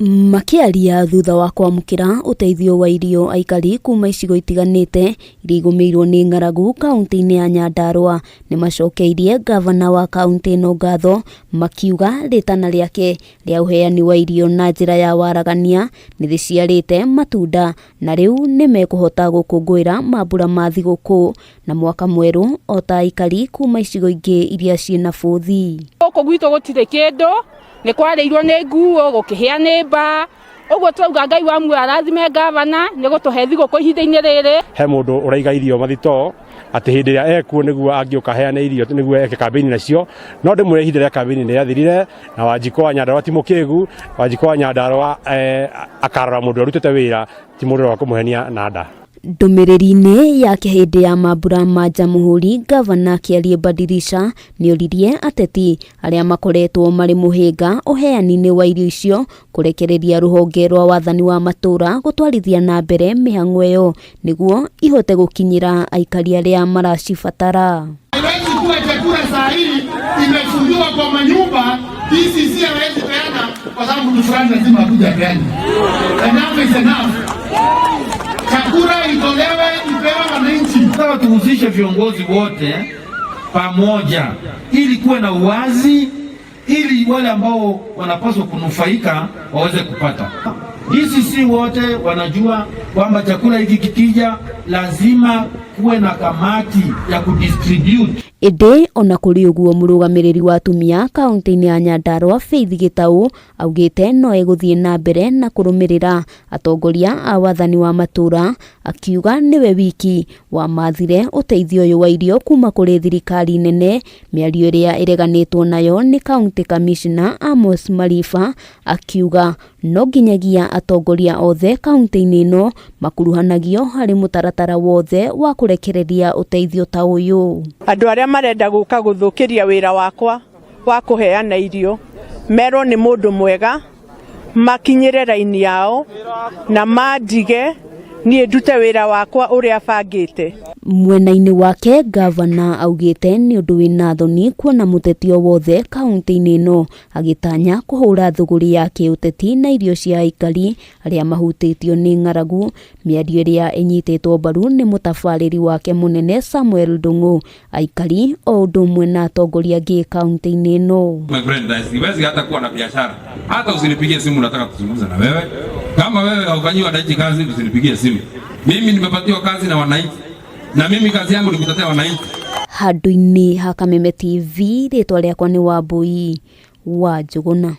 Makiaria thutha wa kwamukira uteithio wa irio aikari kuma icigo itiganite iria igumirwo ni ng'aragu kaunti-ini ya Nyandarua ni macokeirie gavana wa kaunti ino ngatho makiuga ritana riake ria uheani wa irio na njira ya waragania ni riciarite matunda na riu ni mekuhota gukungwira mambura ma thiguku na mwaka mweru ota aikari kuma icigo ingi iria ciina buthi. Guku gwitu gutire kindu ni kwareirwo ni nguo gukihia ni mba uguo twauga Ngai wa muoyo arathime gavana ni gutuhe thiguku ihinda-ini riri. He mundu uraiga irio mathito ati hindi ria ekuo niguo angioka heane irio niguo eke kambeni nacio no ndimwire ihinda ria kambeni ni yathirire na Wanjiko wa Nyandarua ti mukigu. Wanjiko wa Nyandarua akarora mundu arutite wira ti mundu wa kumuhenia na nda. Ndumiriri-ini yake hindi ya mambura ma Jamuhuri, gavana Kiarie Badirisha ni oririe ateti aria makoretwo mari muhinga uheani-ini wa irio icio kurekereria ruhonge rwa wathani wa matura gutwarithia na mbere mihang'o iyo niguo ihote gukinyira aikari aria maracibatara. Haiwezi kuwa chakula saa hii imefungiwa kwa manyumba, DCC hawezi peana kwa sababu mtu fulani lazima akuja peana. Enough is enough. Chakula itolewe ipewe wananchi. Sasa tuhusishe viongozi wote pamoja ili kuwe na uwazi, ili wale ambao wanapaswa kunufaika waweze kupata. DCC wote wanajua kwamba chakula hiki kikija lazima kuwe na kamati ya kudistribute. Ede ona kuri uguo murugamiriri wa atumia kaunti-ini ya Nyandarua Faith Gitau augite no eguthie na mbere na kurumirira atongoria a wathani wa matura akiuga niwe wiki wa mathire uteithio uyu wa irio kuma kuri thirikari nene. Miario iria ireganitwo nayo ni county commissioner Amos Marifa akiuga no nginyagia atongoria othe kaunti-ini ino makuruhanagio hari mutaratara wothe wa kurekereria uteithio ta uyu. Andu aria marenda guka guthukiria wira wakwa wa kuheana irio mero ni mundu mwega makinyire raini yao na mandige nie ndute wira wakwa uria bangite. Mwena-ini wake gavana augite ni undu wina thoni kuona mutetio wothe kaunti-ini ino agitanya kuhura thuguri ya kiuteti na irio cia aikari aria mahutitio ni ng'aragu. Miario iria inyititwo mbaru ni mutabariri wake munene Samuel Ndung'u, aikari o undu umwe na atongoria angi kaunti-ini ino. My friend, siwezi hata kuwa na biashara, hata usinipigie simu nataka kuzungumza na wewe. Kama wewe haufanyi wananchi kazi usinipigie simu. Mimi nimepatiwa kazi na wananchi na mimi kazi yangu ni kutetea wananchi. Handu-ini ha Kameme TV, ritwa riakwa ni Wambui wa Njuguna.